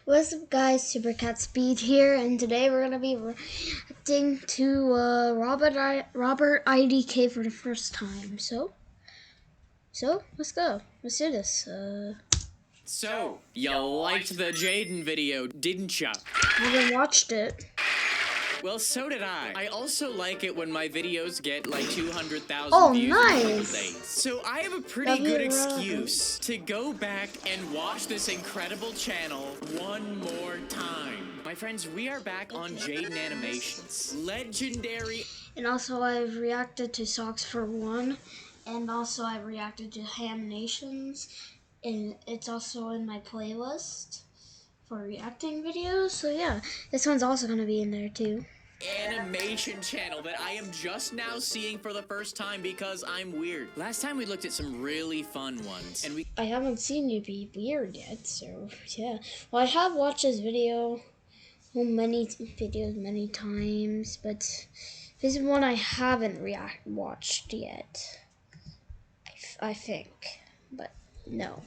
What's up guys, Supercat Speed here, and today we're going to be reacting to robertidk for the first time. So let's go. Let's do this. So, you liked the Jaiden video, didn't ya? I haven't watched it. Well, so did I. I also like it when my videos get like 200,000 views in a couple nice. days. So I have a pretty good excuse to go back and watch this incredible channel one more time. My friends, we are back on Jaiden Animations. Legendary. And also I've reacted to Socks for One, and also I've reacted to Ham Nations, and it's also in my playlist for reacting videos. So yeah, this one's also going to be in there too. Animation channel that I am just now seeing for the first time because I'm weird. Last time we looked at some really fun ones, and I haven't seen you be weird yet, so yeah. Well, I have watched this video, many times, but this is one I haven't watched yet. I think, but no,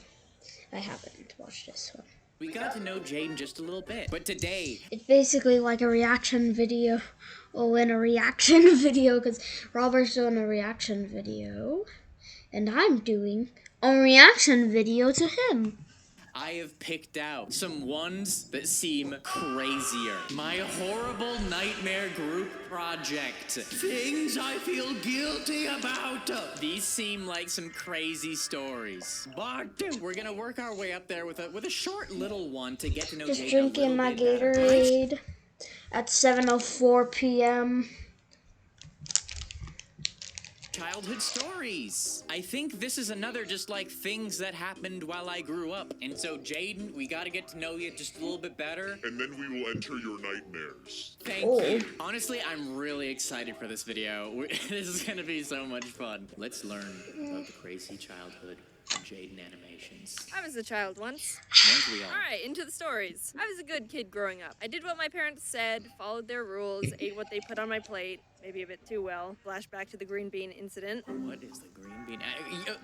I haven't watched this one. we got to know Jaiden just a little bit. But today, it's basically like a reaction video. Oh, in a reaction video, because Robert's doing a reaction video, and I'm doing a reaction video to him. I have picked out some ones that seem crazier. My horrible nightmare group project. Things I feel guilty about. These seem like some crazy stories. But we're gonna work our way up there with a short little one to get to know just Jaiden drinking my Gatorade at 7:04 p.m. Childhood stories. I think this is another just like things that happened while I grew up. And so, Jaiden, we got to get to know you just a little bit better. And then we will enter your nightmares. Thank you. Honestly, I'm really excited for this video. This is going to be so much fun. Let's learn about the crazy childhood of Jaiden Animations. I was a child once. Weren't we all? Alright, into the stories. I was a good kid growing up. I did what my parents said, followed their rules, ate what they put on my plate, maybe a bit too well. Flashback to the green bean incident. What is the green bean?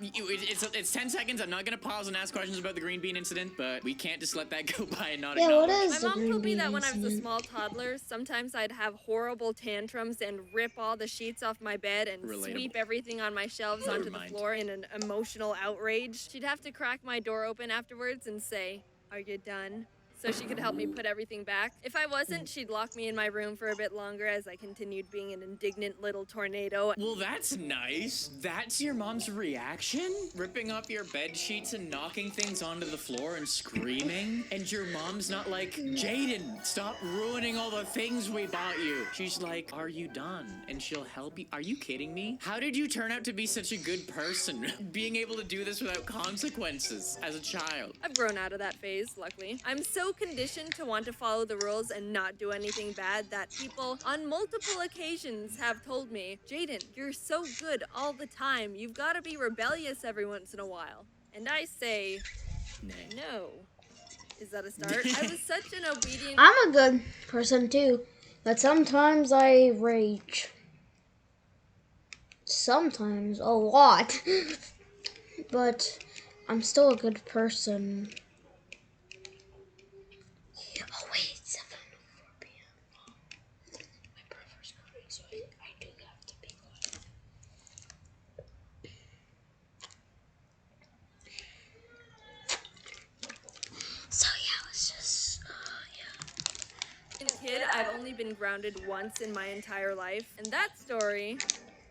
It's 10 seconds. I'm not going to pause and ask questions about the green bean incident, but we can't just let that go by and not acknowledge. What is my mom told me that when I was a small toddler, sometimes I'd have horrible tantrums and rip all the sheets off my bed and sweep everything on my shelves onto the floor in an emotional outrage. She'd have to crack my door open afterwards and say, "Are you done?" so she could help me put everything back. If I wasn't, she'd lock me in my room for a bit longer as I continued being an indignant little tornado. Well, that's nice. That's your mom's reaction? Ripping up your bed sheets and knocking things onto the floor and screaming? And your mom's not like, "Jaiden, stop ruining all the things we bought you." She's like, "Are you done?" And she'll help you. Are you kidding me? How did you turn out to be such a good person? Being able to do this without consequences as a child. I've grown out of that phase, luckily. I'm so conditioned to want to follow the rules and not do anything bad that people on multiple occasions have told me, "Jaiden, you're so good all the time. You've got to be rebellious every once in a while." And I say, no. Is that a start? I was such an obedient... I'm a good person too, but sometimes I rage. Sometimes, a lot. But I'm still a good person. Oh wait, it's 7:04 p.m. My brother's coming, so I do have to be quiet. So yeah, let's just, As a kid, I've only been grounded once in my entire life, and that story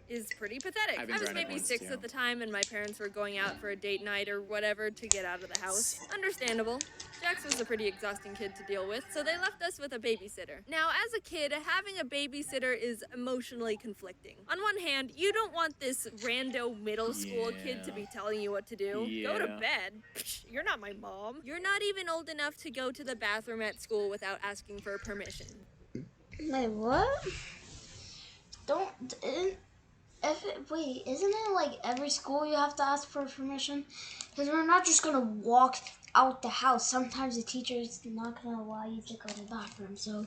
is pretty pathetic. I was maybe 6 at the time, and my parents were going out for a date night or whatever to get out of the house. Understandable. Jax was a pretty exhausting kid to deal with, so they left us with a babysitter. Now, as a kid, having a babysitter is emotionally conflicting. On one hand, you don't want this rando middle school kid to be telling you what to do. Go to bed. Psh, you're not my mom. You're not even old enough to go to the bathroom at school without asking for permission. wait, what? Wait, isn't it like every school you have to ask for permission? Because we're not just gonna walk out the house. Sometimes the teacher is not gonna allow you to go to the bathroom, so.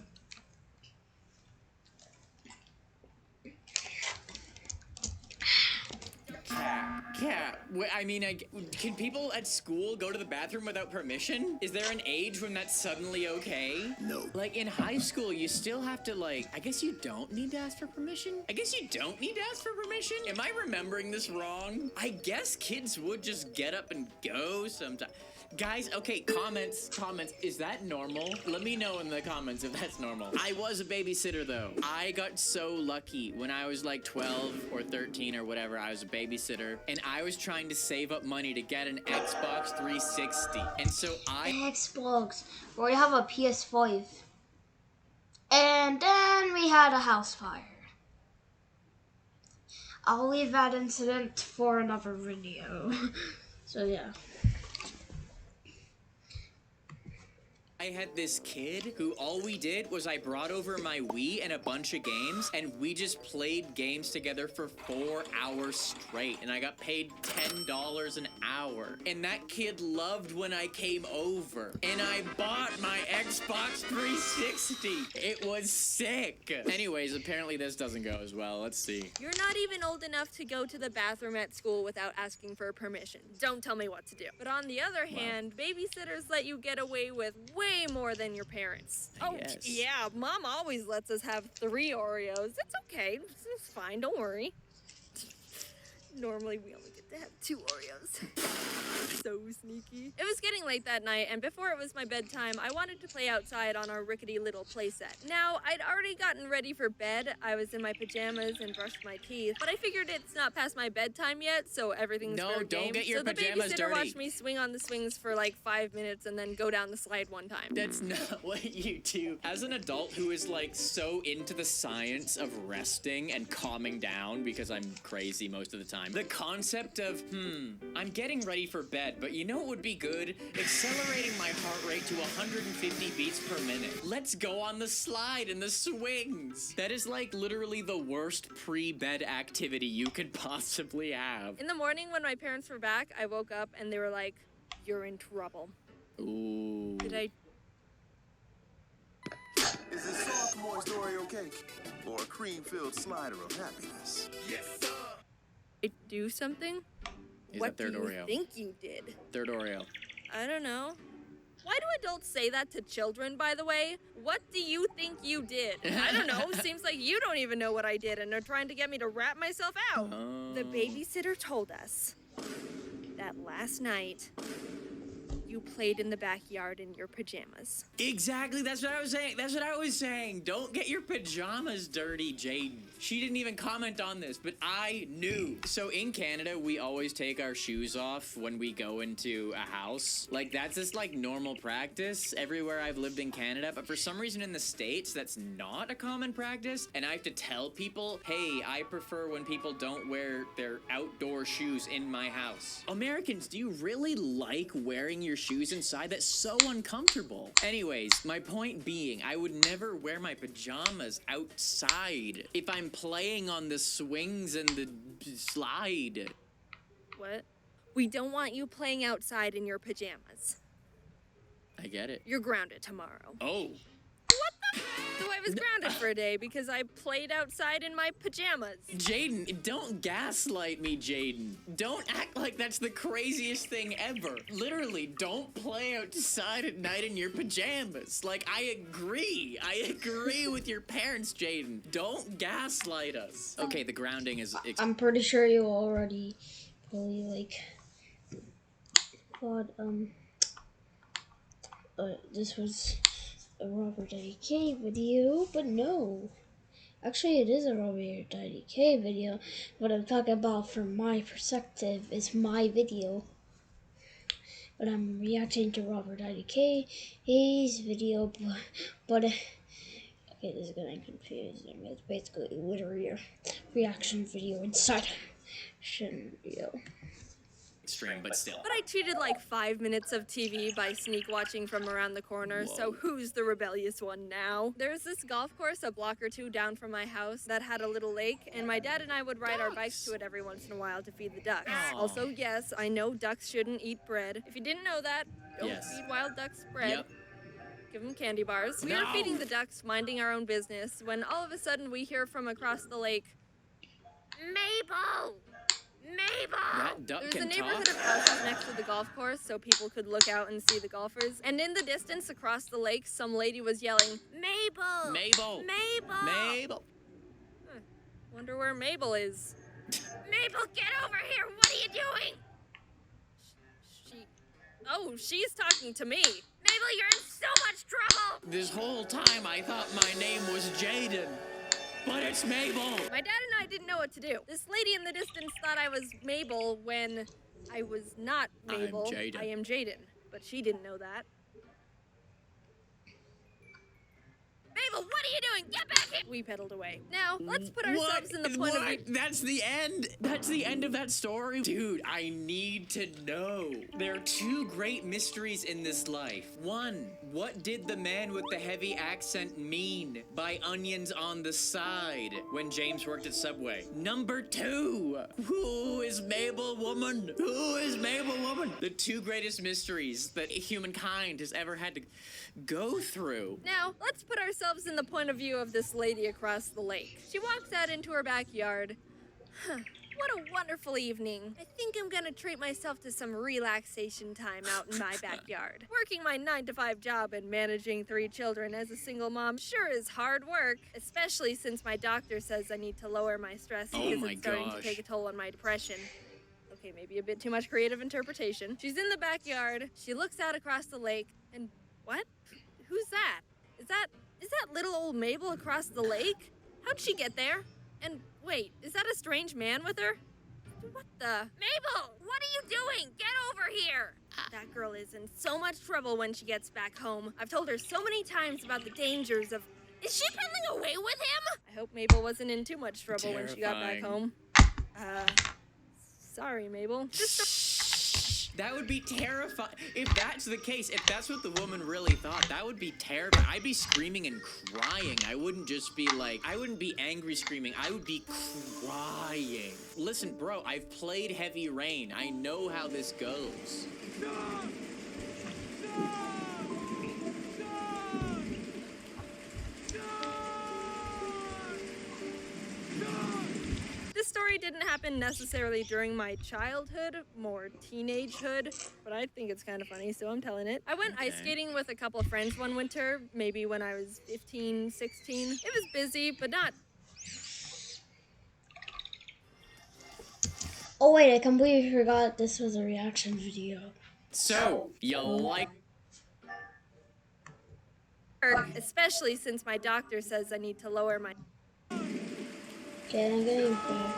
Cat. I mean, can people at school go to the bathroom without permission? Is there an age when that's suddenly okay? No. Like, in high school, you still have to, like, I guess you don't need to ask for permission? I guess you don't need to ask for permission? Am I remembering this wrong? I guess kids would just get up and go sometimes. Guys, okay, comments, is that normal? Let me know in the comments if that's normal. I was a babysitter, though. I got so lucky when I was like 12 or 13 or whatever. I was a babysitter, and I was trying to save up money to get an Xbox 360. And so Xbox, or we have a PS5. And then we had a house fire. I'll leave that incident for another video. So yeah. I had this kid who all we did was I brought over my Wii and a bunch of games, and we just played games together for 4 hours straight, and I got paid $10 an hour. And that kid loved when I came over, and I bought my Xbox 360. It was sick. Anyways, apparently this doesn't go as well. Let's see. You're not even old enough to go to the bathroom at school without asking for permission. Don't tell me what to do. But on the other hand, babysitters let you get away with way more than your parents. Yes. Yeah, Mom always lets us have 3 Oreos. It's okay. It's fine. Don't worry. Normally, we only get to have 2 Oreos. So sneaky. It was getting late that night, and before it was my bedtime, I wanted to play outside on our rickety little playset. Now, I'd already gotten ready for bed. I was in my pajamas and brushed my teeth, but I figured it's not past my bedtime yet, so everything's fair game. No, don't get your pajamas So the babysitter dirty. watched me swing on the swings for like 5 minutes and then go down the slide one time. That's not what you do. As an adult who is like so into the science of resting and calming down, because I'm crazy most of the time, the concept of, I'm getting ready for bed, but you know what would be good? Accelerating my heart rate to 150 beats per minute. Let's go on the slide and the swings. That is like literally the worst pre-bed activity you could possibly have. In the morning when my parents were back, I woke up and they were like, "You're in trouble." Ooh. Did I? Is it soft, moist Oreo cake? Or a cream-filled slider of happiness? Yes, sir. Do something? Is What that third do you Oreo? think you did? Third Oreo. I don't know. Why do adults say that to children, by the way? What do you think you did? I don't know. Seems like you don't even know what I did and are trying to get me to rat myself out. Oh. The babysitter told us that last night you played in the backyard in your pajamas. Exactly, that's what I was saying. Don't get your pajamas dirty, Jaiden. She didn't even comment on this, but I knew. So in Canada, we always take our shoes off when we go into a house. Like, that's just like normal practice everywhere I've lived in Canada. But for some reason in the States, that's not a common practice. And I have to tell people, hey, I prefer when people don't wear their outdoor shoes in my house. Americans, do you really like wearing your shoes inside? That's so uncomfortable. Anyways, my point being, I would never wear my pajamas outside if I'm playing on the swings and the slide. What? We don't want you playing outside in your pajamas. I get it. You're grounded tomorrow. Oh. What the? So I was grounded for a day because I played outside in my pajamas. Jaiden, don't gaslight me, Jaiden. Don't act like that's the craziest thing ever. Literally, don't play outside at night in your pajamas. Like, I agree with your parents, Jaiden. Don't gaslight us. Okay, the grounding is... I'm pretty sure you already probably like thought this was a robertidk video, but no. Actually, it is a robertidk video. What I'm talking about from my perspective is my video. But I'm reacting to robertidk's video, but okay, this is gonna confuse them. It's basically literally a reaction video inside video. Extreme, but still. But I cheated like 5 minutes of TV by sneak watching from around the corner, so who's the rebellious one now? There's this golf course a block or two down from my house that had a little lake, and my dad and I would ride our bikes to it every once in a while to feed the ducks. Aw. Also, yes, I know ducks shouldn't eat bread. If you didn't know that, don't feed wild ducks bread. Yep. Give them candy bars. We were feeding the ducks, minding our own business, when all of a sudden we hear from across the lake, "Mabel! Mabel! That duck There's a can neighborhood talk? of houses next to the golf course so people could look out and see the golfers. And in the distance across the lake, some lady was yelling, Mabel! Mabel! Mabel! Mabel! Wonder where Mabel is. Mabel, get over here! What are you doing? She's talking to me. Mabel, you're in so much trouble! This whole time I thought my name was Jaiden. But it's Mabel! My dad and I didn't know what to do. This lady in the distance thought I was Mabel when I was not Mabel. I am Jaiden. But she didn't know that. Mabel, what are you doing? Get back here! We pedaled away. Now, let's put ourselves in the point of view. That's the end? That's the end of that story? Dude, I need to know. There are two great mysteries in this life. One, what did the man with the heavy accent mean by onions on the side when James worked at Subway? Number two, who is Mabel Woman? Who is Mabel Woman? The two greatest mysteries that humankind has ever had to go through. Now, let's put ourselves in the point of view of this lady across the lake. She walks out into her backyard. What a wonderful evening. I think I'm gonna treat myself to some relaxation time out in my backyard. Working my 9-to-5 job and managing 3 children as a single mom sure is hard work, especially since my doctor says I need to lower my stress because it's starting to take a toll on my depression. Okay, maybe a bit too much creative interpretation. She's in the backyard, she looks out across the lake, and what? Who's that? Is that little old Mabel across the lake? How'd she get there? And wait, is that a strange man with her? What the? Mabel, what are you doing? Get over here! That girl is in so much trouble when she gets back home. I've told her so many times about the dangers of... Is she running away with him? I hope Mabel wasn't in too much trouble when she got back home. Sorry, Mabel. That would be terrifying. If that's the case, if that's what the woman really thought, that would be terrifying. I'd be screaming and crying. I wouldn't just be like, I wouldn't be angry screaming. I would be crying. Listen, bro, I've played Heavy Rain. I know how this goes. This story didn't happen necessarily during my childhood, more teenagehood, but I think it's kind of funny, so I'm telling it. I went ice skating with a couple of friends one winter, maybe when I was 15, 16. It was busy, but not... Oh wait, I completely forgot this was a reaction video. So, you like... Especially since my doctor says I need to lower my... Okay, I'm getting back.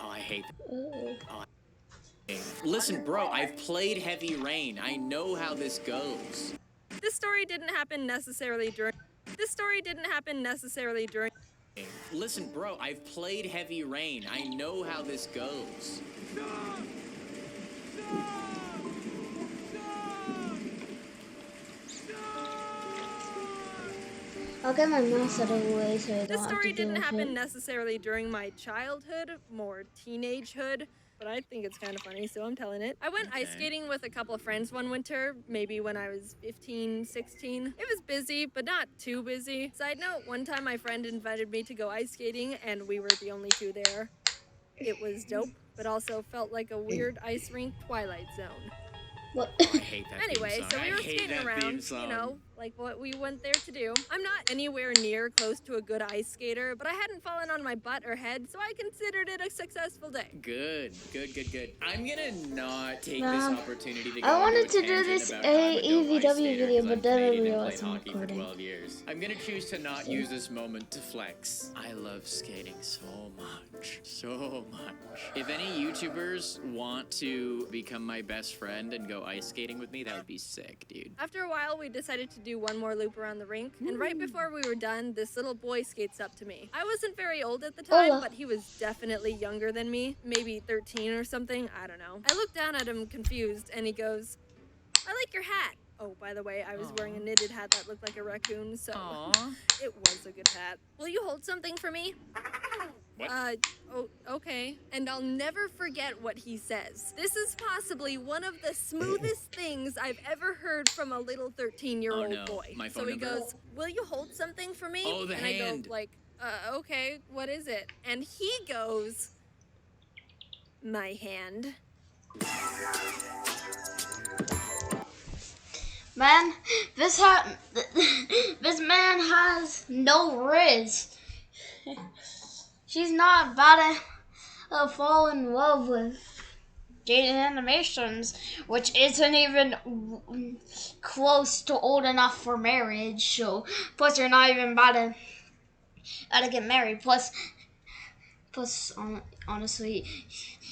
Oh, I hate that. Listen, bro, I've played Heavy Rain. I know how this goes. This story didn't happen necessarily during... Listen, bro, I've played Heavy Rain. I know how this goes. I'll get my mouse out of the way so I don't This have story to deal didn't with happen it. necessarily during my childhood, more teenagehood, but I think it's kind of funny, so I'm telling it. I went ice skating with a couple of friends one winter, maybe when I was 15, 16. It was busy, but not too busy. Side note, one time my friend invited me to go ice skating, and we were the only two there. It was dope, but also felt like a weird ice rink Twilight Zone. What? I hate that Anyway, theme song. so we were I hate skating that around, theme song. you know, like what we went there to do. I'm not anywhere near close to a good ice skater, but I hadn't fallen on my butt or head, so I considered it a successful day. Good. I'm gonna not take this opportunity to go I wanted into a to do tangent this about how I'm a dope AVW ice skater video, 'cause but I'm then I Canadian and realized played I'm hockey for recording. 12 years. I'm gonna choose to not use this moment to flex. I love skating so much. If any YouTubers want to become my best friend and go ice skating with me, that would be sick, dude. After a while, we decided to do one more loop around the rink, and right before we were done, this little boy skates up to me. I wasn't very old at the time, Hola. but he was definitely younger than me, maybe 13 or something, I don't know. I looked down at him confused, and he goes, I like your hat. Oh, by the way, I was wearing a knitted hat that looked like a raccoon, so it was a good hat. Will you hold something for me? What? Oh, okay. And I'll never forget what he says. This is possibly one of the smoothest things I've ever heard from a little 13-year-old boy. My phone So he number? goes, will you hold something for me? Oh, the hand. I go, like, okay, what is it? And he goes, my hand. Man, this man has no riz. She's not about to fall in love with Jaiden Animations, which isn't even close to old enough for marriage. So, plus you're not even about to get married. Plus, honestly,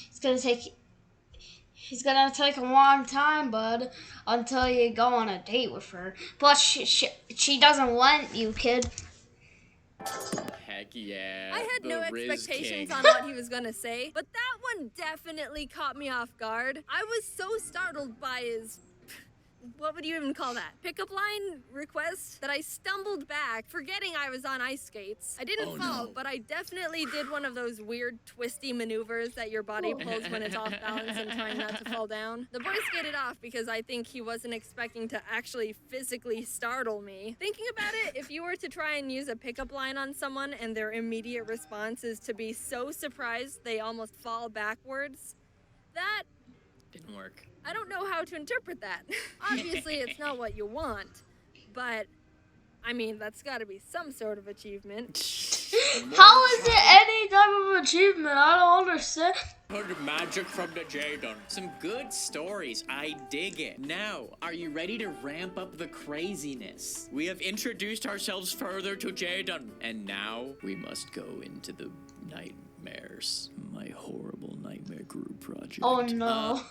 it's gonna take. He's gonna take a long time, bud, until you go on a date with her. Plus, she doesn't want you, kid. Heck yeah. I had the no Riz expectations King. on what he was gonna say, but that one definitely caught me off guard. I was so startled by his... what would you even call that? Pickup line request that I stumbled back, forgetting I was on ice skates. I didn't fall, but I definitely did one of those weird twisty maneuvers that your body pulls when it's off balance and trying not to fall down. The boy skated off because I think he wasn't expecting to actually physically startle me. Thinking about it, if you were to try and use a pickup line on someone and their immediate response is to be so surprised they almost fall backwards, that Didn't work. I don't know how to interpret that. Obviously, it's not what you want, but I mean, that's gotta be some sort of achievement. How is it any type of achievement? I don't understand. Heard magic from the Jaiden. Some good stories. I dig it. Now, are you ready to ramp up the craziness? We have introduced ourselves further to Jaiden, and now we must go into the nightmares. My horrible nightmare group project. Oh no.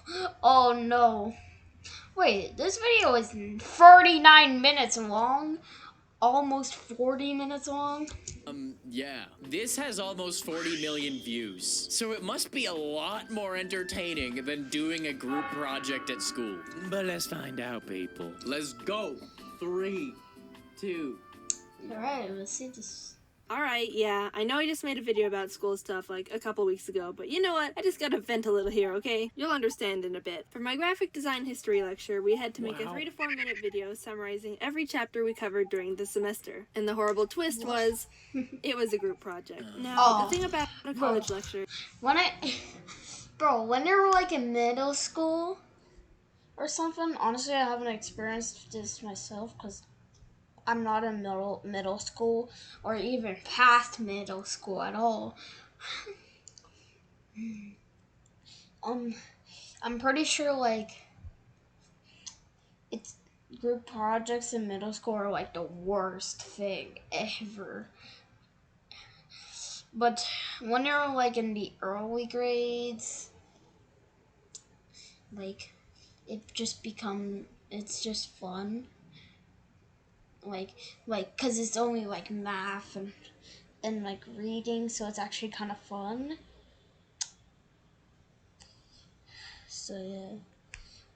Oh no. Wait, this video is 39 minutes long. Almost 40 minutes long. Yeah. This has almost 40 million views. So it must be a lot more entertaining than doing a group project at school. But let's find out, people. Let's go. 3, 2. Alright, let's see this. Alright, yeah, I know I just made a video about school stuff like a couple weeks ago, but you know what? I just gotta vent a little here, okay? You'll understand in a bit. For my graphic design history lecture, we had to make a 3 to 4 minute video summarizing every chapter we covered during the semester. And the horrible twist was, it was a group project. Now, the thing about a college lecture... When you're like in middle school or something, honestly, I haven't experienced this myself because I'm not in middle school or even past middle school at all. I'm pretty sure like it's group projects in middle school are like the worst thing ever. But when you're like in the early grades, like it's just fun. Like, cause it's only like math and like reading, so it's actually kind of fun. So yeah,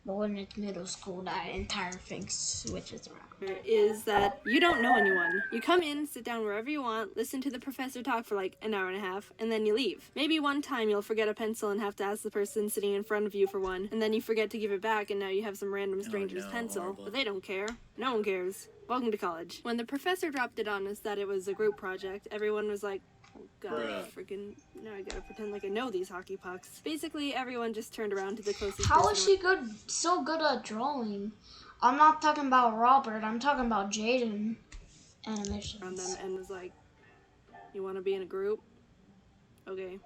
but when it's middle school, that entire thing switches around. Is that you don't know anyone. You come in, sit down wherever you want, listen to the professor talk for like an hour and a half, and then you leave. Maybe one time you'll forget a pencil and have to ask the person sitting in front of you for one, and then you forget to give it back and now you have some random stranger's pencil. Horrible. But they don't care. No one cares. Welcome to college. When the professor dropped it on us that it was a group project, everyone was like, oh god, freaking, now I gotta pretend like I know these hockey pucks. Basically, everyone just turned around to the closest How person. is she so good at drawing? I'm not talking about Robert, I'm talking about Jaiden Animations. Around them and was like, you want to be in a group? Okay.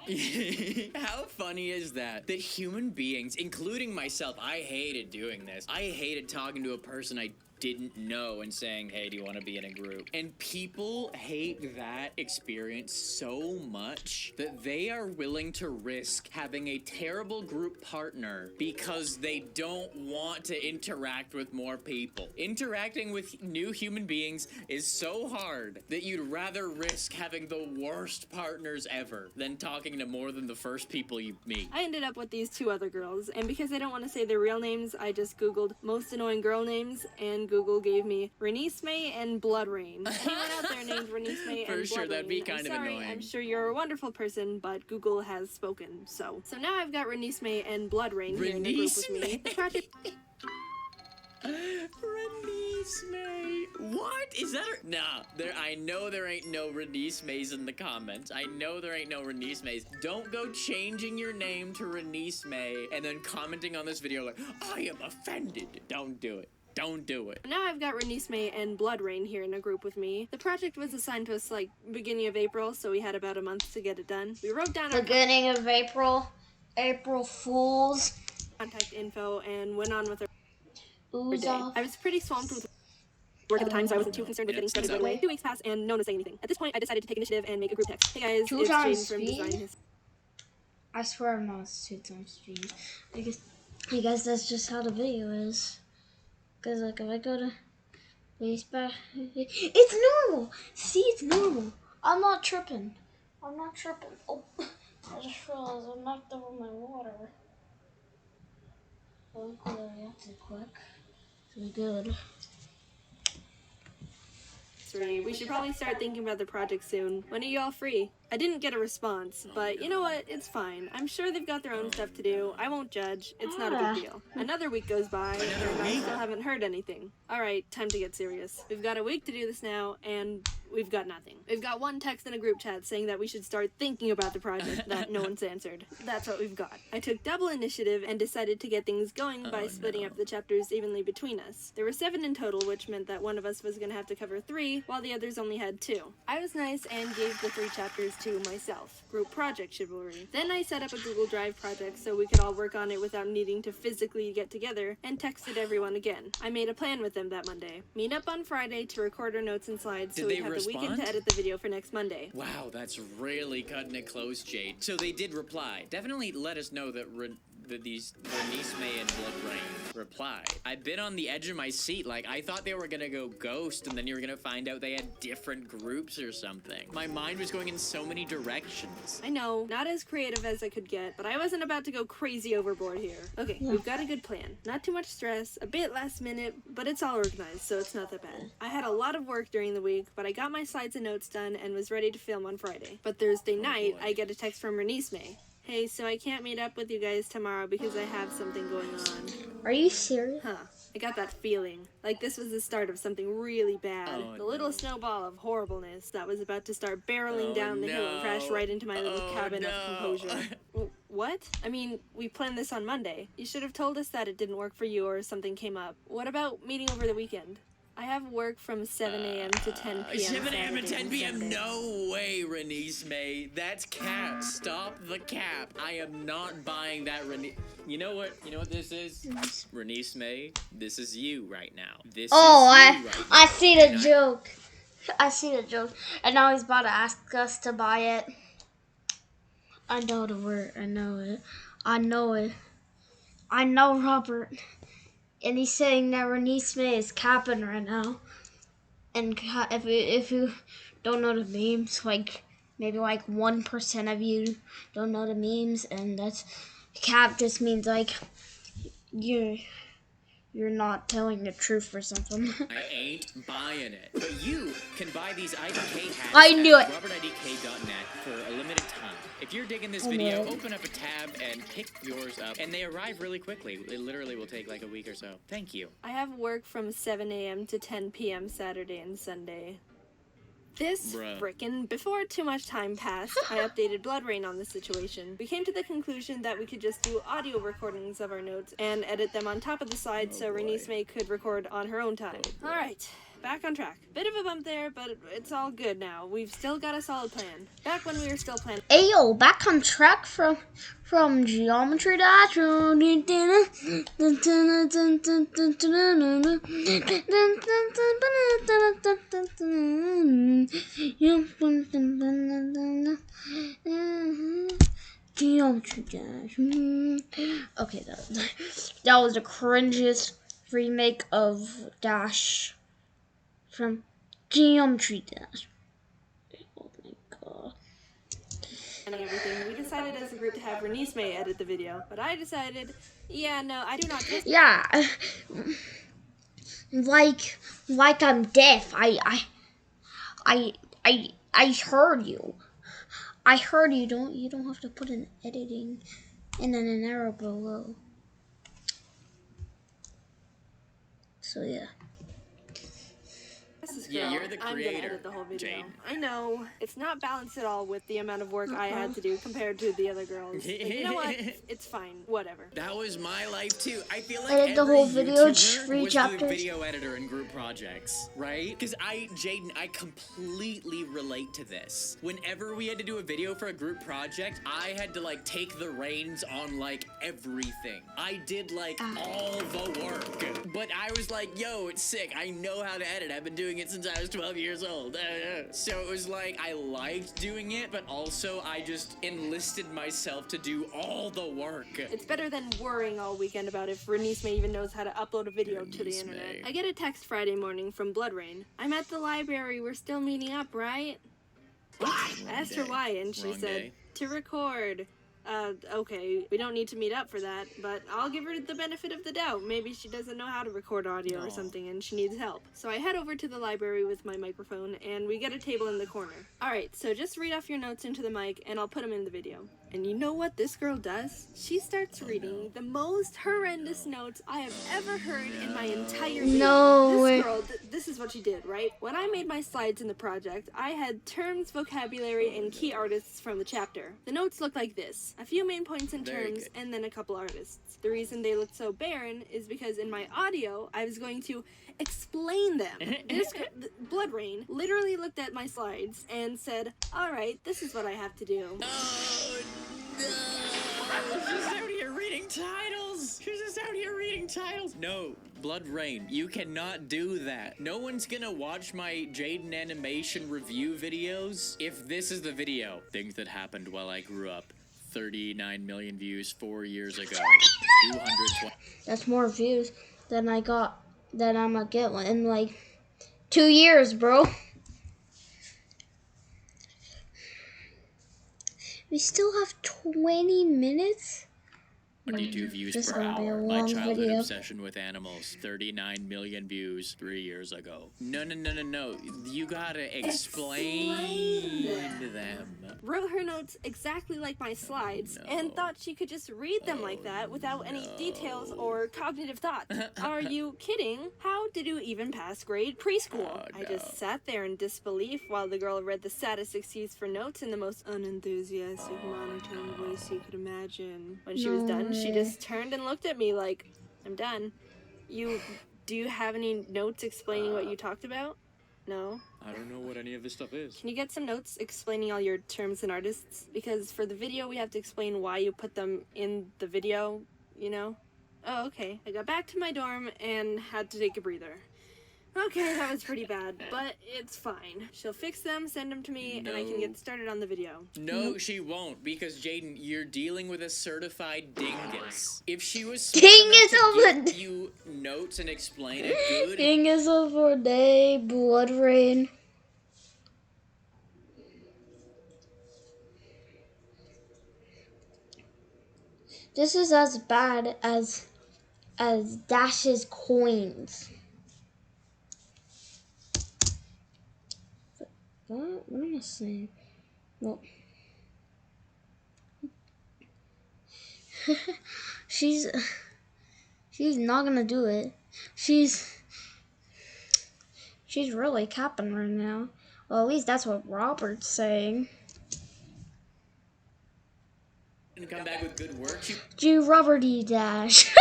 How funny is that? That human beings, including myself, I hated doing this. I hated talking to a person I didn't know and saying, hey, do you want to be in a group? And people hate that experience so much that they are willing to risk having a terrible group partner because they don't want to interact with more people. Interacting with new human beings is so hard that you'd rather risk having the worst partners ever than talking to more than the first people you meet. I ended up with these 2 other girls, and because I don't want to say their real names, I just googled most annoying girl names, and Google gave me Renice May and Blood Rain. Anyone out there named Renice May and For Blood sure, that'd be Rain, kind I'm of sorry, annoying. I'm sure you're a wonderful person, but Google has spoken, so now I've got Renice May and Blood Rain here in the group with me. Renice May. What? Is that her? Nah, I know there ain't no Renice Mays in the comments. I know there ain't no Renice Mays. Don't go changing your name to Renice May and then commenting on this video like, I am offended. Don't do it. Don't do it. Now I've got Renice May and Blood Rain here in a group with me. The project was assigned to us like beginning of April, so we had about a month to get it done. We wrote down our Beginning of April. April Fools. contact info and went on with our Ooze day. off. I was pretty swamped with work at the time, so I wasn't too concerned with getting started right away. 2 weeks passed and no one was saying anything. At this point, I decided to take initiative and make a group text. Hey guys, Two it's times Jaden from speed? Design His. I swear I'm not 2 times speed. I guess that's just how the video is. Cause like if I go to base back, it's normal. See, it's normal. I'm not tripping. I'm not tripping. Oh, I just realized I knocked over my water. Oh, that's it quick. So good. We should probably start thinking about the project soon. When are you all free? I didn't get a response, but you know what? It's fine. I'm sure they've got their own stuff to do. I won't judge. It's not a big deal. Another week goes by, and I still haven't heard anything. Alright, time to get serious. We've got a week to do this now, and we've got nothing. We've got one text in a group chat saying that we should start thinking about the project that no one's answered. That's what we've got. I took double initiative and decided to get things going by splitting up the chapters evenly between us. There were 7 in total, which meant that one of us was gonna have to cover 3, while the others only had 2. I was nice and gave the 3 chapters to myself. Group project chivalry. Then I set up a Google Drive project so we could all work on it without needing to physically get together, and texted everyone again. I made a plan with them that Monday. Meet up on Friday to record our notes and slides so we have the weekend to edit the video for next Monday. Wow, that's really cutting it close, Jade. So they did reply. Definitely let us know that these Renice May and Blood Rain replied. I've been on the edge of my seat. Like, I thought they were gonna go ghost, and then you were gonna find out they had different groups or something. My mind was going in so many directions. I know, not as creative as I could get, but I wasn't about to go crazy overboard here. Okay, we've got a good plan. Not too much stress, a bit last minute, but it's all organized, so it's not that bad. I had a lot of work during the week, but I got my slides and notes done and was ready to film on Friday. But Thursday night, I get a text from Renice May. Hey, so I can't meet up with you guys tomorrow because I have something going on. Are you serious? Huh. I got that feeling. Like this was the start of something really bad. The little snowball of horribleness that was about to start barreling down the hill and crash right into my little cabin of composure. What? I mean, we planned this on Monday. You should have told us that it didn't work for you or something came up. What about meeting over the weekend? I have work from 7 a.m. to 10 p.m. 7 a.m. to Saturday 10 p.m. and Sunday. No way, Renice May. That's cap. Stop the cap. I am not buying that Renice. You know what? You know what this is? Renice May, this is you right now. This is you right now. I see the joke. I see the joke. And now he's about to ask us to buy it. I know the word. I know it. I know it. I know Robert. And he's saying that Renice May is capping right now. And if you don't know the memes, like maybe like 1% of you don't know the memes, and that's cap just means like you're not telling the truth or something. I ain't buying it. But you can buy these IDK hats I knew at it. robertidk.net for a limited time. If you're digging this video, open up a tab and pick yours up. And they arrive really quickly. It literally will take like a week or so. Thank you. I have work from 7 a.m. to 10 p.m. Saturday and Sunday. This frickin', before too much time passed, I updated Blood Rain on the situation. We came to the conclusion that we could just do audio recordings of our notes and edit them on top of the slides so Renice May could record on her own time. Alright, back on track. Bit of a bump there, but it's all good now. We've still got a solid plan. Back when we were still planning. Ayo, back on track from Geometry Dash. Geometry Dash. Okay, that was the cringiest remake of Dash from Geometry Dash. Oh my god. And everything, we decided as a group to have Renice May edit the video, but I decided, yeah, no, I do not just— Yeah, like I'm deaf. I heard you. I heard you. You don't have to put an editing and then an arrow below. So yeah. this girl. Yeah, you're the I'm creator, gonna edit the whole video. Jaiden. I know, it's not balanced at all with the amount of work I had to do compared to the other girls. But you know what? It's fine. Whatever. That was my life too. I feel like Edit the every whole video, YouTuber 3 was chapters. the video editor in group projects, right? Because Jaiden, I completely relate to this. Whenever we had to do a video for a group project, I had to like take the reins on like everything. I did like all the work, but I was like, yo, it's sick. I know how to edit. I've been doing it since I was 12 years old. So it was like, I liked doing it, but also I just enlisted myself to do all the work. It's better than worrying all weekend about if Bernice May even knows how to upload a video to the internet. I get a text Friday morning from Blood Rain. I'm at the library. We're still meeting up, right? I asked her why, and she said, to record. Okay, we don't need to meet up for that, but I'll give her the benefit of the doubt. Maybe she doesn't know how to record audio or something and she needs help. So I head over to the library with my microphone and we get a table in the corner. Alright, so just read off your notes into the mic and I'll put them in the video. And you know what this girl does? She starts reading the most horrendous notes I have ever heard in my entire video. No way. This girl, this is what she did, right? When I made my slides in the project, I had terms, vocabulary, and key artists from the chapter. The notes look like this. A few main points and terms, and then a couple artists. The reason they looked so barren is because in my audio, I was going to explain them. Blood Rain literally looked at my slides and said, alright, this is what I have to do. Oh, no. She's out here reading titles. She's just out here reading titles. No, Blood Rain, you cannot do that. No one's gonna watch my Jaiden animation review videos if this is the video. Things that happened while I grew up. 39 million views 4 years ago. 220. That's more views than I'm gonna get in like 2 years, bro. We still have 20 minutes? 22 views This is per gonna be a hour. My long childhood video. obsession with animals. 39 million views 3 years ago. No. You gotta explain them. Wrote her notes exactly like my slides and thought she could just read them like that without any details or cognitive thought. Are you kidding? How did you even pass grade preschool? I just sat there in disbelief while the girl read the saddest excuse for notes in the most unenthusiastic monotone voice you could imagine. When she was done, she just turned and looked at me like, I'm done. Do you have any notes explaining what you talked about? No. I don't know what any of this stuff is. Can you get some notes explaining all your terms and artists? Because for the video, we have to explain why you put them in the video, you know? Oh, okay. I got back to my dorm and had to take a breather. Okay, that was pretty bad, but it's fine. She'll fix them, send them to me, and I can get started on the video. No, she won't, because Jaiden, you're dealing with a certified dingus. If she was smart enough to give you notes and explain it good... Dingus over a day, Blood Rain. This is as bad as Dash's coins. What am I saying? Well, she's not gonna do it. She's really capping right now. Well, at least that's what Robert's saying. And come back with good work. Do robertidks.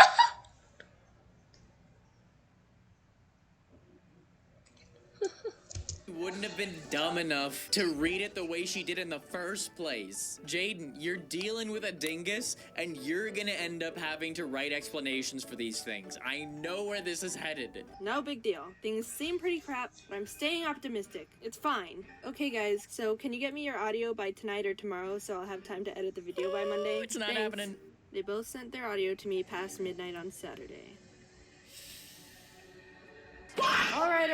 Wouldn't have been dumb enough to read it the way she did in the first place. Jaiden, you're dealing with a dingus, and you're gonna end up having to write explanations for these things. I know where this is headed. No big deal. Things seem pretty crap, but I'm staying optimistic. It's fine. Okay, guys, so can you get me your audio by tonight or tomorrow so I'll have time to edit the video by Monday? It's not happening. They both sent their audio to me past midnight on Saturday. Alright.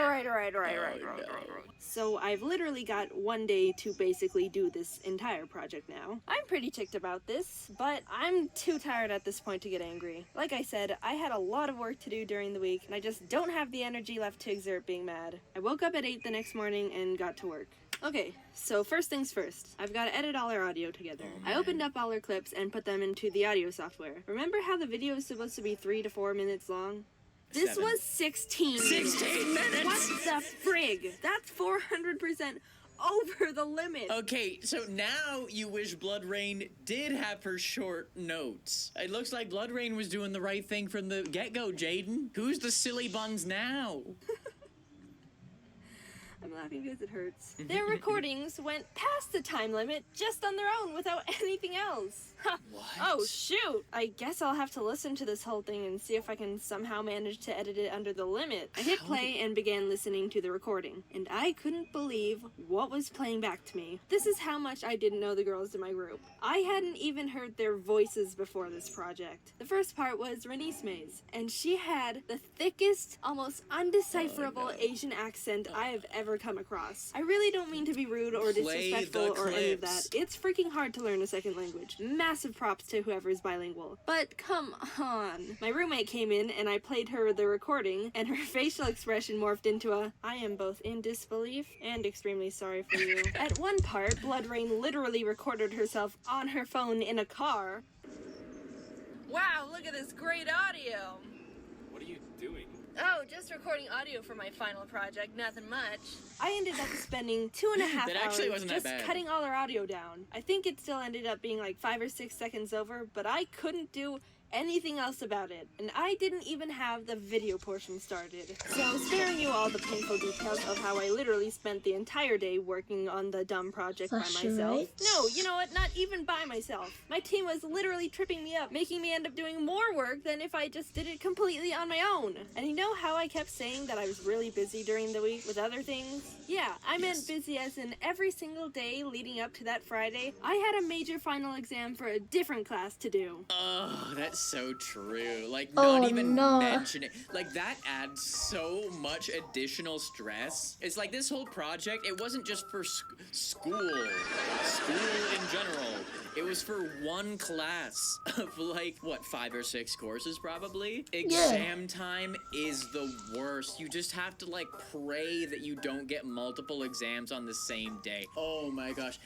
So I've literally got one day to basically do this entire project now. I'm pretty ticked about this, but I'm too tired at this point to get angry. Like I said, I had a lot of work to do during the week, and I just don't have the energy left to exert being mad. I woke up at 8 the next morning and got to work. Okay, so first things first, I've got to edit all our audio together. I opened up all our clips and put them into the audio software. Remember how the video is supposed to be 3 to 4 minutes long? This 7. was 16 minutes. 16 minutes! What the frig? That's 400% over the limit. Okay, so now you wish Blood Rain did have her short notes. It looks like Blood Rain was doing the right thing from the get-go, Jaiden. Who's the silly buns now? I'm laughing because it hurts. Their recordings went past the time limit just on their own without anything else. What? Oh, shoot. I guess I'll have to listen to this whole thing and see if I can somehow manage to edit it under the limit. I hit play and began listening to the recording, and I couldn't believe what was playing back to me. This is how much I didn't know the girls in my group. I hadn't even heard their voices before this project. The first part was Renisme's, and she had the thickest, almost undecipherable Asian accent I have ever come across. I really don't mean to be rude or disrespectful or any of that. It's freaking hard to learn a second language. Massive props to whoever's bilingual. But come on. My roommate came in and I played her the recording, and her facial expression morphed into a, I am both in disbelief and extremely sorry for you. At one part, Blood Rain literally recorded herself on her phone in a car. Wow, look at this great audio. What are you doing? Oh, just recording audio for my final project, nothing much. I ended up spending 2.5 That actually hours wasn't that just bad. cutting all our audio down. I think it still ended up being like 5 or 6 seconds over, but I couldn't do anything else about it, and I didn't even have the video portion started. So, sparing you all the painful details of how I literally spent the entire day working on the dumb project by Flash your myself. rights. No, you know what? Not even by myself. My team was literally tripping me up, making me end up doing more work than if I just did it completely on my own. And you know how I kept saying that I was really busy during the week with other things? Yeah, I meant busy as in every single day leading up to that Friday, I had a major final exam for a different class to do. Oh, that's so true. Like, Oh, not even no. mention it. Like, that adds so much additional stress. It's like this whole project, it wasn't just for school in general. It was for one class of like, what, 5 or 6 courses probably? Exam time is the worst. You just have to like pray that you don't get multiple exams on the same day. Oh my gosh.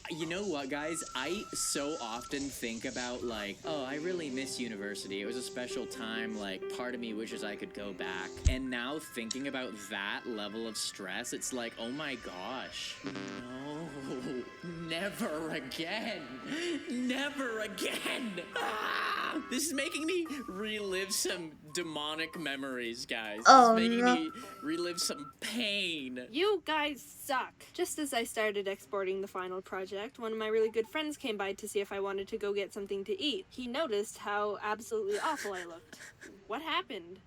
You know what, guys? I so often think about like, oh, I really miss university. It was a special time. Like, part of me wishes I could go back. And now thinking about that level of stress, it's like, oh my gosh. No, never again. Never again! Ah! This is making me relive some demonic memories, guys. Oh, This is making no. me relive some pain. You guys suck. Just as I started exporting the final project, one of my really good friends came by to see if I wanted to go get something to eat. He noticed how absolutely awful I looked. What happened?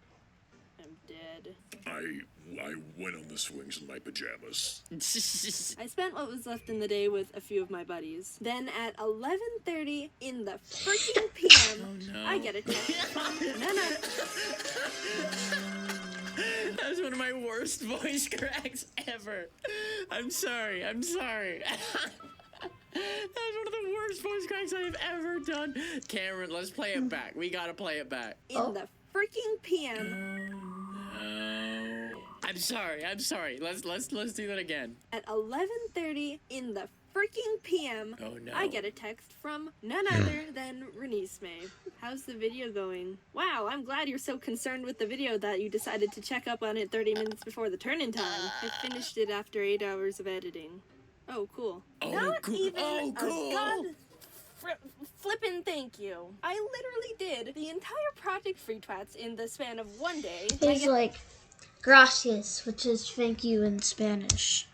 I'm dead. I went on the swings in my pajamas. I spent what was left in the day with a few of my buddies. Then at 11:30 in the freaking PM, Oh, no. I get a text from Nana. That was one of my worst voice cracks ever. I'm sorry. That was one of the worst voice cracks I have ever done. Cameron, let's play it back. We gotta play it back. In the freaking PM. I'm sorry. Let's do that again. At 11:30 in the freaking PM, Oh, no. I get a text from none other than Renisme. How's the video going? Wow, I'm glad you're so concerned with the video that you decided to check up on it 30 minutes before the turn-in time. I finished it after 8 hours of editing. Oh, cool. Oh, Not cool. even Oh, cool. a god flippin' thank you. I literally did the entire project free twats in the span of one day. It's like gracias, which is thank you in Spanish.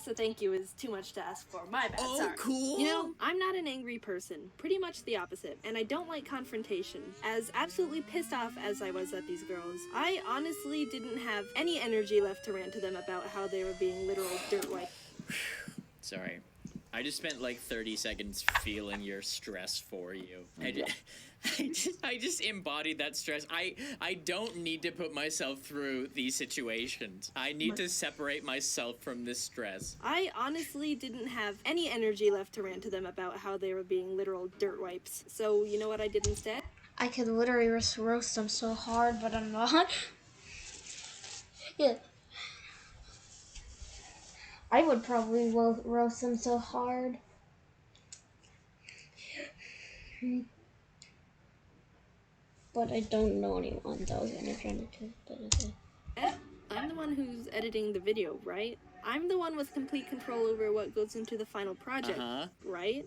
So thank you is too much to ask for. My bad, Oh, sorry. cool. You know, I'm not an angry person. Pretty much the opposite. And I don't like confrontation. As absolutely pissed off as I was at these girls, I honestly didn't have any energy left to rant to them about how they were being literal dirt white. Sorry. I just spent like 30 seconds feeling your stress for you. I just embodied that stress. I don't need to put myself through these situations. I need to separate myself from this stress. I honestly didn't have any energy left to rant to them about how they were being literal dirt wipes. So, you know what I did instead? I could literally roast them so hard, but I'm not. Yeah. I would probably roast them so hard. but I don't know anyone that was internet. I'm the one who's editing the video, right? I'm the one with complete control over what goes into the final project, right?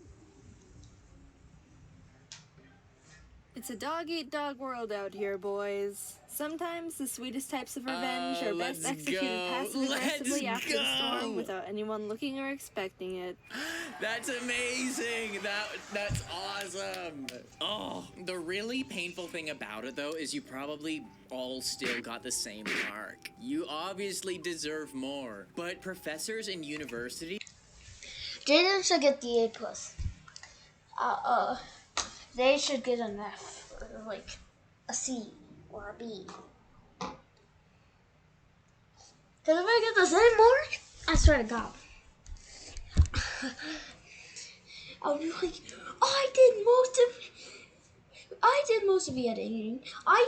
It's a dog-eat-dog world out here, boys. Sometimes the sweetest types of revenge are best executed passive-aggressively after the storm without anyone looking or expecting it. That's amazing! That's awesome! Oh, the really painful thing about it, though, is you probably all still got the same mark. You obviously deserve more. But professors in university... Jaiden should get the A+. They should get an F, or like a C, or a B. Because if I get the same mark, I swear to God, I'll be like, I did most of the editing. I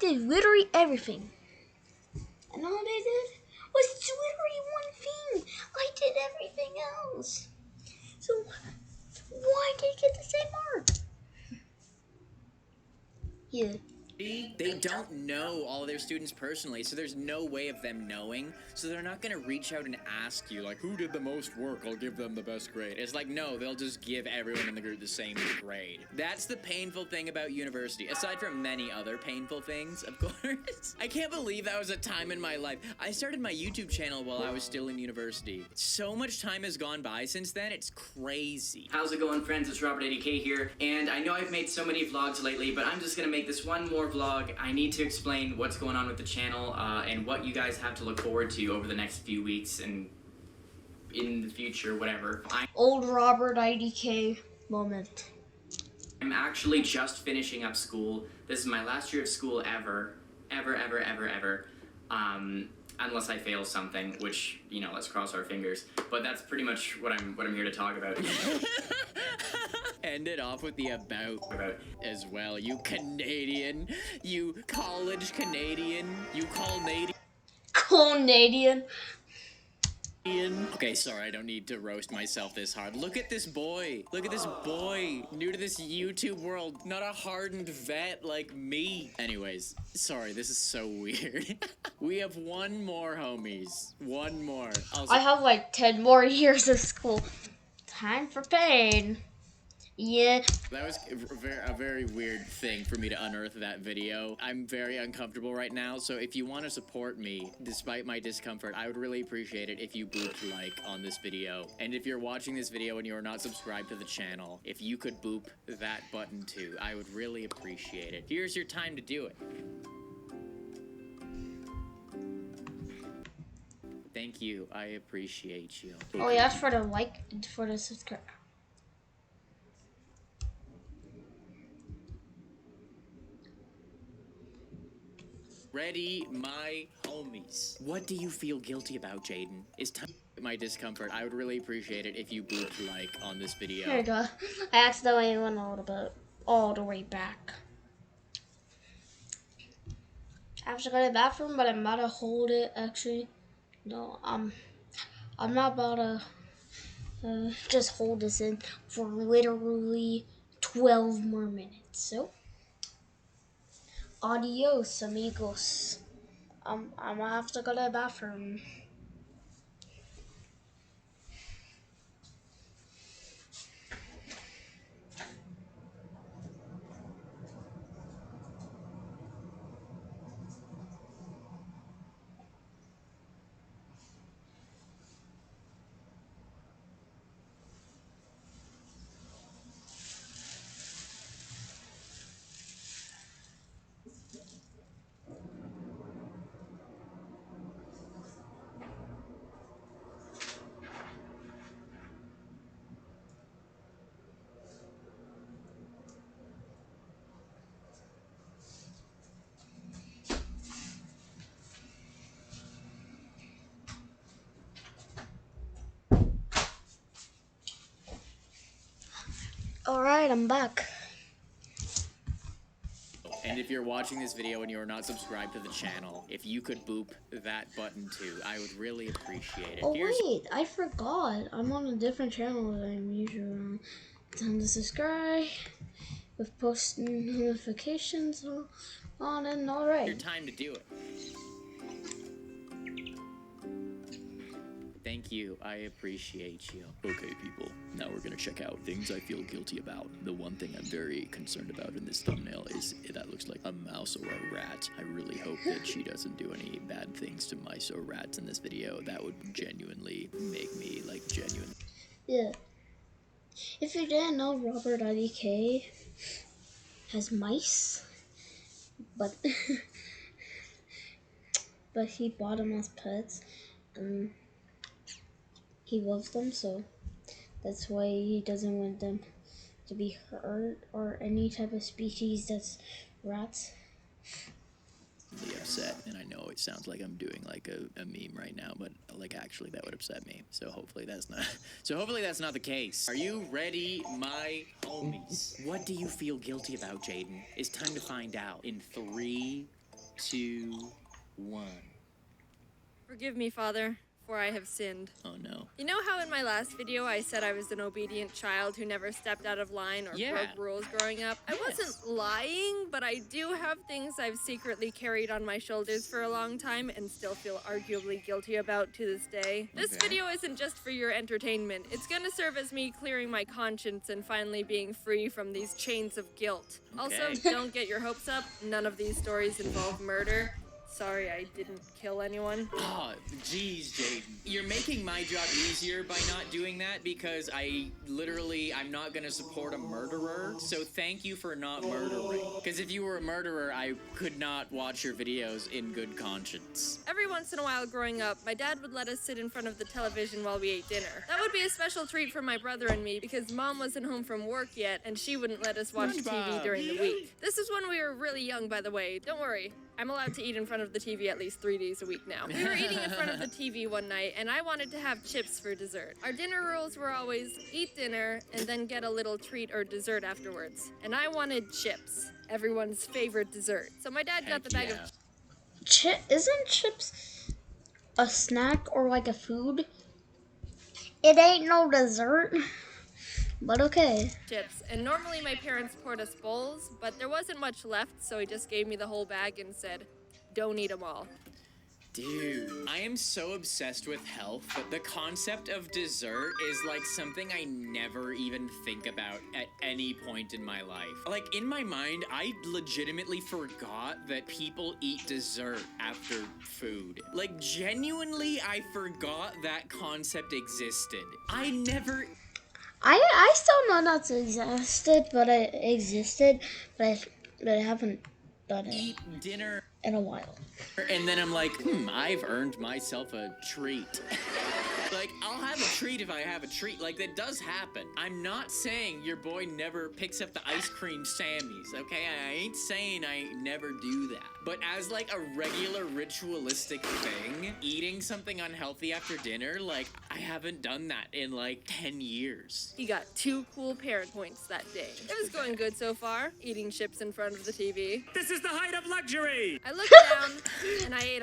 did literally everything. And all they did was literally one thing. I did everything else. So why did I get the same mark? Yeah. They don't know all their students personally, so there's no way of them knowing. So they're not going to reach out and ask you, like, who did the most work? I'll give them the best grade. It's like, no, they'll just give everyone in the group the same grade. That's the painful thing about university, aside from many other painful things, of course. I can't believe that was a time in my life. I started my YouTube channel while I was still in university. So much time has gone by since then, it's crazy. How's it going, friends? It's robertidk here, and I know I've made so many vlogs lately, but I'm just going to make this one more vlog. I need to explain what's going on with the channel and what you guys have to look forward to over the next few weeks and in the future, whatever. Old robertidk moment. I'm actually just finishing up school. This is my last year of school ever. Unless I fail something, which, you know, let's cross our fingers. But that's pretty much what I'm here to talk about. End it off with the about as well. You Canadian. You college Canadian. You Canadian. Okay, sorry, I don't need to roast myself this hard. Look at this boy. Look at this boy. New to this YouTube world. Not a hardened vet like me. Anyways, sorry, this is so weird. We have one more, homies. One more. I have like 10 more years of school. Time for pain. Yeah. That was a very weird thing for me to unearth that video. I'm very uncomfortable right now, so if you want to support me, despite my discomfort, I would really appreciate it if you booped like on this video. And if you're watching this video and you're not subscribed to the channel, if you could boop that button too, I would really appreciate it. Here's your time to do it. Thank you. I appreciate you. Oh yeah, for the like, for the subscribe. Ready, my homies. What do you feel guilty about, Jaiden? Is time my discomfort. I would really appreciate it if you booped like on this video. Here we go. I accidentally went a little bit all the way back. I have to go to the bathroom, but I'm about to hold it. Actually, no, I'm not about to just hold this in for literally 12 more minutes. So. Adios, amigos. I'm gonna have to go to the bathroom. Alright, I'm back. And if you're watching this video and you're not subscribed to the channel, if you could boop that button too, I would really appreciate it. Oh wait, I forgot. I'm on a different channel than I'm usually on. Time to subscribe. with post notifications on and alright. Your time to do it. Thank you. I appreciate you. Okay, people. Now we're gonna check out things I feel guilty about. The one thing I'm very concerned about in this thumbnail is that looks like a mouse or a rat. I really hope that she doesn't do any bad things to mice or rats in this video. That would genuinely make me, like, genuine. Yeah. If you didn't know, robertidk has mice, but but he bought them as pets. He loves them, so that's why he doesn't want them to be hurt or any type of species that's rats. Really upset, and I know it sounds like I'm doing like a meme right now, but like actually that would upset me. So hopefully that's not the case. Are you ready, my homies? What do you feel guilty about, Jaiden? It's time to find out in 3, 2, 1. Forgive me, Father, for I have sinned. Oh no. You know how in my last video I said I was an obedient child who never stepped out of line or broke rules growing up? I wasn't lying, but I do have things I've secretly carried on my shoulders for a long time and still feel arguably guilty about to this day. This video isn't just for your entertainment. It's gonna serve as me clearing my conscience and finally being free from these chains of guilt. Also, don't get your hopes up. None of these stories involve murder. Sorry, I didn't kill anyone. Oh, jeez, Jaiden. You're making my job easier by not doing that because I'm not gonna support a murderer. So thank you for not murdering. Because if you were a murderer, I could not watch your videos in good conscience. Every once in a while growing up, my dad would let us sit in front of the television while we ate dinner. That would be a special treat for my brother and me because Mom wasn't home from work yet and she wouldn't let us watch TV during the week. This is when we were really young, by the way. Don't worry. I'm allowed to eat in front of the TV at least 3 days a week now. We were eating in front of the TV one night, and I wanted to have chips for dessert. Our dinner rules were always eat dinner and then get a little treat or dessert afterwards. And I wanted chips, everyone's favorite dessert. So my dad got the bag of Isn't chips a snack or like a food? It ain't no dessert. But okay. Chips. And normally my parents poured us bowls, but there wasn't much left, so he just gave me the whole bag and said, don't eat them all. Dude, I am so obsessed with health, but the concept of dessert is like something I never even think about at any point in my life. Like in my mind, I legitimately forgot that people eat dessert after food. Like genuinely, I forgot that concept existed. I still know that's existed, but I haven't done it. Eat dinner in a while. And then I'm like, I've earned myself a treat. Like, I'll have a treat if I have a treat. Like, that does happen. I'm not saying your boy never picks up the ice cream Sammies, okay? I ain't saying I never do that. But as, like, a regular ritualistic thing, eating something unhealthy after dinner, like, I haven't done that in, like, 10 years. He got 2 cool parent points that day. It was going good so far, eating chips in front of the TV. This is the height of luxury! I looked down, and I ate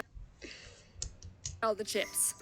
all the chips.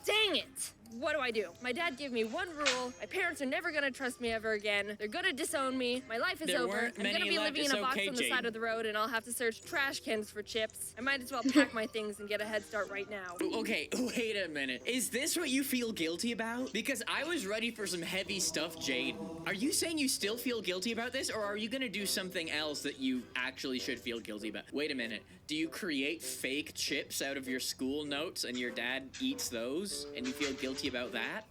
Dang it! What do I do? My dad gave me one rule. My parents are never gonna trust me ever again. They're gonna disown me. My life is over. I'm gonna be living in a box on the side of the road, and I'll have to search trash cans for chips. I might as well pack my things and get a head start right now. Okay, wait a minute. Is this what you feel guilty about? Because I was ready for some heavy stuff, Jaiden. Are you saying you still feel guilty about this, or are you gonna do something else that you actually should feel guilty about? Wait a minute. Do you create fake chips out of your school notes and your dad eats those and you feel guilty about that?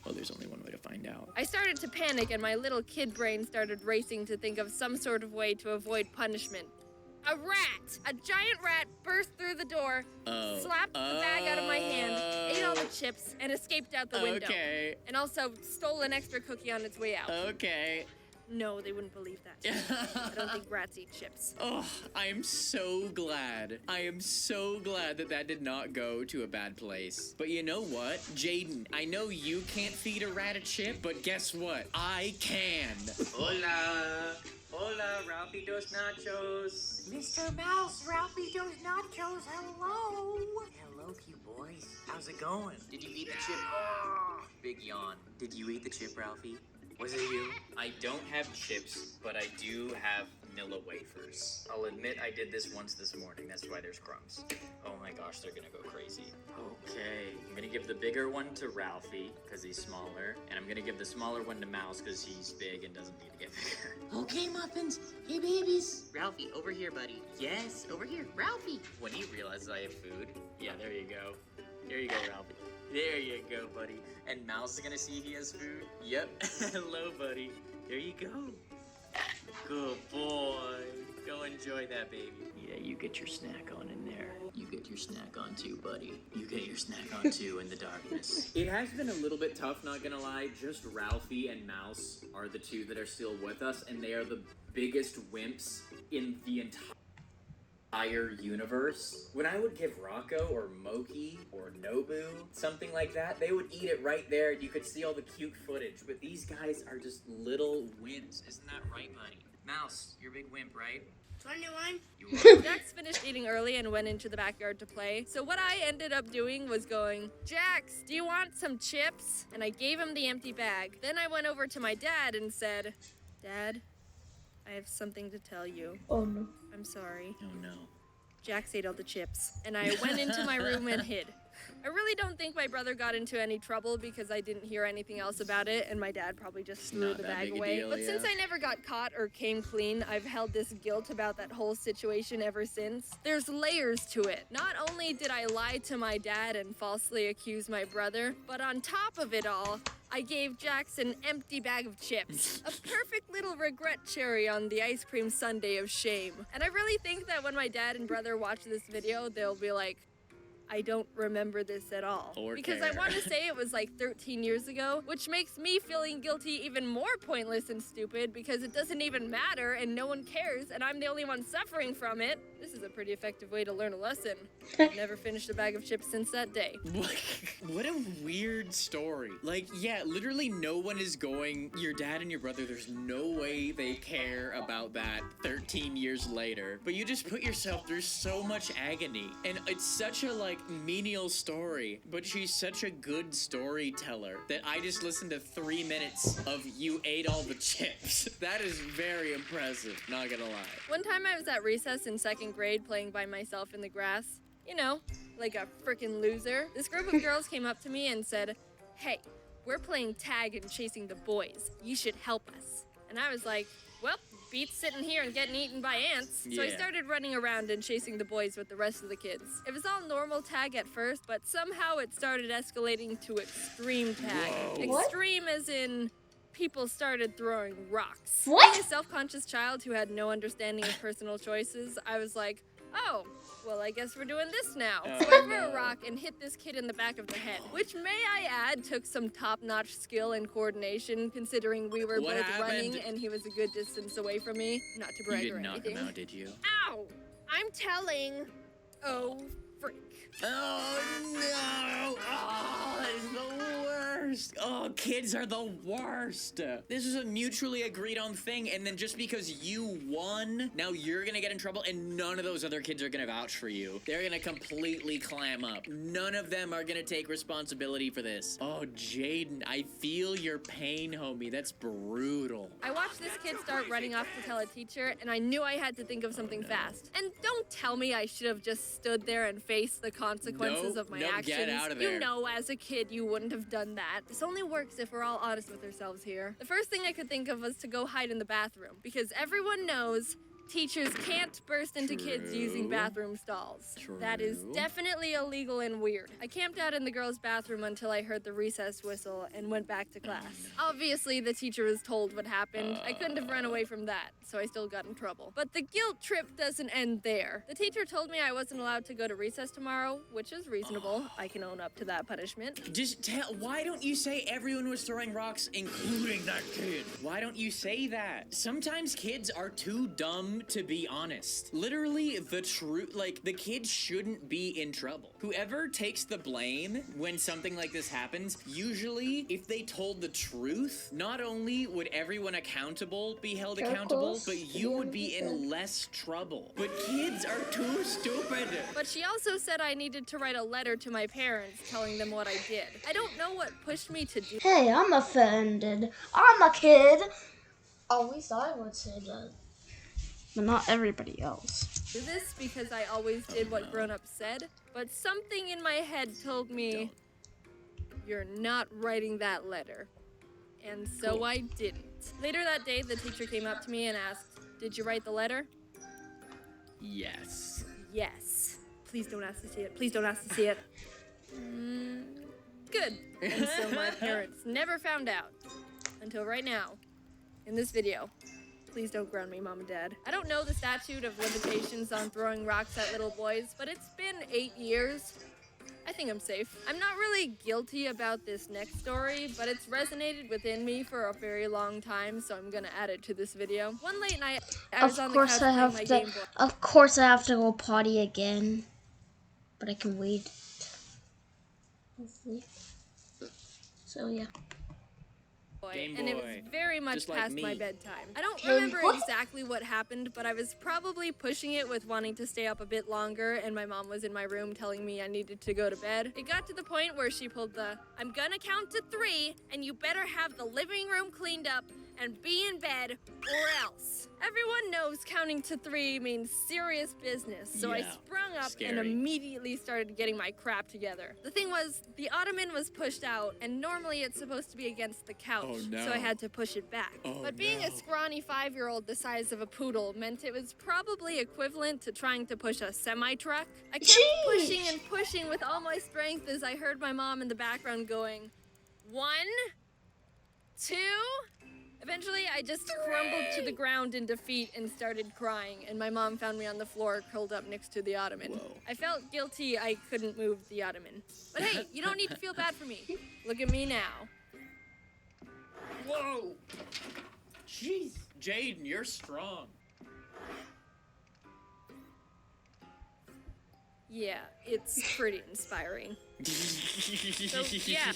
Well, there's only one way to find out. I started to panic and my little kid brain started racing to think of some sort of way to avoid punishment. A rat! A giant rat burst through the door, slapped the bag out of my hand, ate all the chips, and escaped out the window. Okay. And also stole an extra cookie on its way out. Okay. No, they wouldn't believe that. I don't think rats eat chips. Oh, I am so glad. I am so glad that that did not go to a bad place. But you know what? Jaiden, I know you can't feed a rat a chip, but guess what? I can. Hola. Hola, Ralphie dos nachos. Mr. Mouse, Ralphie dos nachos, hello. Hello, cute boys. How's it going? Did you eat the chip? Oh, big yawn. Did you eat the chip, Ralphie? Was it you? I don't have chips, but I do have vanilla wafers. I'll admit I did this once this morning. That's why there's crumbs. Oh my gosh, they're gonna go crazy. Okay, I'm gonna give the bigger one to Ralphie, because he's smaller. And I'm gonna give the smaller one to Mouse, because he's big and doesn't need to get bigger. Okay, Muffins. Hey, babies. Ralphie, over here, buddy. Yes, over here. Ralphie. When he realizes I have food. Yeah, there you go. There you go, Ralphie. There you go, buddy. And Mouse is gonna see he has food. Yep. Hello, buddy. There you go. Good boy. Go enjoy that, baby. Yeah, you get your snack on in there. You get your snack on too, buddy. You get your snack on too in the darkness. It has been a little bit tough, not gonna lie. Just Ralphie and Mouse are the two that are still with us, and they are the biggest wimps in the entire universe. When I would give Rocco or Moki or Nobu something like that, they would eat it right there and you could see all the cute footage. But these guys are just little wimps. Isn't that right, buddy? Mouse, you're a big wimp, right? 21. Jax finished eating early and went into the backyard to play. So what I ended up doing was going, Jax, do you want some chips? And I gave him the empty bag. Then I went over to my dad and said, Dad, I have something to tell you. Oh no. I'm sorry. Oh no. Jax ate all the chips, and I went into my room and hid. I really don't think my brother got into any trouble because I didn't hear anything else about it, and my dad probably just threw the bag away. But since I never got caught or came clean, I've held this guilt about that whole situation ever since. There's layers to it. Not only did I lie to my dad and falsely accuse my brother, but on top of it all, I gave Jax an empty bag of chips. A perfect little regret cherry on the ice cream sundae of shame. And I really think that when my dad and brother watch this video, they'll be like, I don't remember this at all. Because I want to say it was like 13 years ago, which makes me feeling guilty even more pointless and stupid because it doesn't even matter and no one cares and I'm the only one suffering from it. This is a pretty effective way to learn a lesson. I've never finished a bag of chips since that day. What a weird story. Like, yeah, literally no one is going, your dad and your brother, there's no way they care about that 13 years later. But you just put yourself through so much agony. And it's such a, like, menial story, but she's such a good storyteller that I just listened to 3 minutes of you ate all the chips. That is very impressive, not gonna lie. One time I was at recess in 2nd grade playing by myself in the grass. You know, like a frickin' loser. This group of girls came up to me and said, hey, we're playing tag and chasing the boys. You should help us. And I was like, well, beats sitting here and getting eaten by ants. So I started running around and chasing the boys with the rest of the kids. It was all normal tag at first, but somehow it started escalating to extreme tag. What? Extreme as in people started throwing rocks. What? Being a self-conscious child who had no understanding of personal choices, I was like, oh, well, I guess we're doing this now. So I threw a rock and hit this kid in the back of the head, which, may I add, took some top-notch skill and coordination, considering we were both running and he was a good distance away from me. Not to brag or anything. You did knock him out, did you? Ow! I'm telling. Oh, freak. Oh, no! Oh, that is the worst! Oh, kids are the worst! This is a mutually agreed on thing, and then just because you won, now you're gonna get in trouble, and none of those other kids are gonna vouch for you. They're gonna completely clam up. None of them are gonna take responsibility for this. Oh, Jaiden, I feel your pain, homie. That's brutal. I watched this kid start running off to tell a teacher, and I knew I had to think of something fast. And don't tell me I should have just stood there and faced the consequences of my actions. Get out of there. You know, as a kid, you wouldn't have done that. This only works if we're all honest with ourselves here. The first thing I could think of was to go hide in the bathroom, because everyone knows teachers can't burst into kids using bathroom stalls. That is definitely illegal and weird. I camped out in the girls' bathroom until I heard the recess whistle and went back to class. Obviously, the teacher was told what happened. I couldn't have run away from that, so I still got in trouble. But the guilt trip doesn't end there. The teacher told me I wasn't allowed to go to recess tomorrow, which is reasonable. I can own up to that punishment. Just why don't you say everyone was throwing rocks, including that kid? Why don't you say that? Sometimes kids are too dumb him to be honest. Literally, the truth, like, the kid shouldn't be in trouble. Whoever takes the blame when something like this happens, usually, if they told the truth, not only would everyone accountable be held accountable, but you would be in less trouble. But kids are too stupid. But she also said I needed to write a letter to my parents telling them what I did. I don't know what pushed me to do. Hey, I'm offended. I'm a kid. At least I would say that. But not everybody else. Do this because I always did what grown-ups said, but something in my head told me, you're not writing that letter. And so I didn't. Later that day, the teacher came up to me and asked, did you write the letter? Yes. Yes. Please don't ask to see it. Please don't ask to see it. Good. And so my parents never found out. Until right now. In this video. Please don't ground me, Mom and Dad. I don't know the statute of limitations on throwing rocks at little boys, but it's been 8 years. I think I'm safe. I'm not really guilty about this next story, but it's resonated within me for a very long time, so I'm gonna add it to this video. One late night, I was on the couch playing my Game Boy. Of course I have to go potty again. But I can wait. Hopefully. So yeah. And it was very much Just like past me. my bedtime. I don't remember exactly what happened, but I was probably pushing it with wanting to stay up a bit longer, and my mom was in my room telling me I needed to go to bed. It got to the point where she pulled the, I'm gonna count to 3, and you better have the living room cleaned up and be in bed, or else. Everyone knows counting to 3 means serious business, so I sprung up and immediately started getting my crap together. The thing was, the ottoman was pushed out, and normally it's supposed to be against the couch, so I had to push it back. But being a scrawny 5-year-old the size of a poodle meant it was probably equivalent to trying to push a semi-truck. I kept pushing and pushing with all my strength as I heard my mom in the background going, 1, 2... Eventually, I just crumbled to the ground in defeat and started crying, and my mom found me on the floor curled up next to the ottoman. I felt guilty I couldn't move the ottoman. But hey, you don't need to feel bad for me. Look at me now. Whoa! Jeez. Jaiden, you're strong. Yeah, it's pretty inspiring. So, yeah.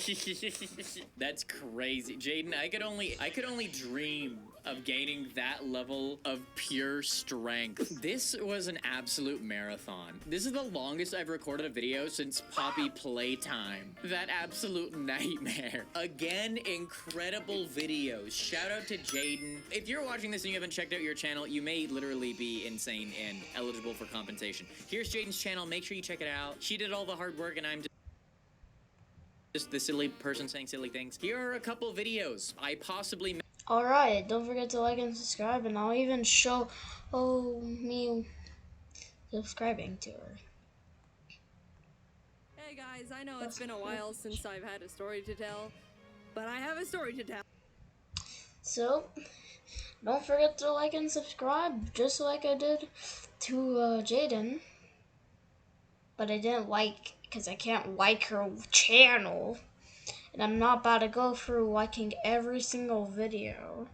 That's crazy. Jaiden, I could only dream of gaining that level of pure strength. This was an absolute marathon. This is the longest I've recorded a video since Poppy Playtime. That absolute nightmare. Again, incredible videos. Shout out to Jaiden. If you're watching this and you haven't checked out your channel, you may literally be insane and eligible for compensation. Here's Jaiden's channel. Make sure you check it out. She did all the hard work and I'm just the silly person saying silly things. Here are a couple videos I possibly... Alright, don't forget to like and subscribe, and I'll even show me subscribing to her. Hey guys, I know it's been a while since I've had a story to tell, but I have a story to tell. So, don't forget to like and subscribe, just like I did to Jaiden. But I didn't like, because I can't like her channel. And I'm not about to go through liking every single video.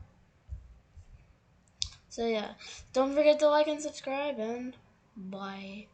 So yeah, don't forget to like and subscribe, and bye.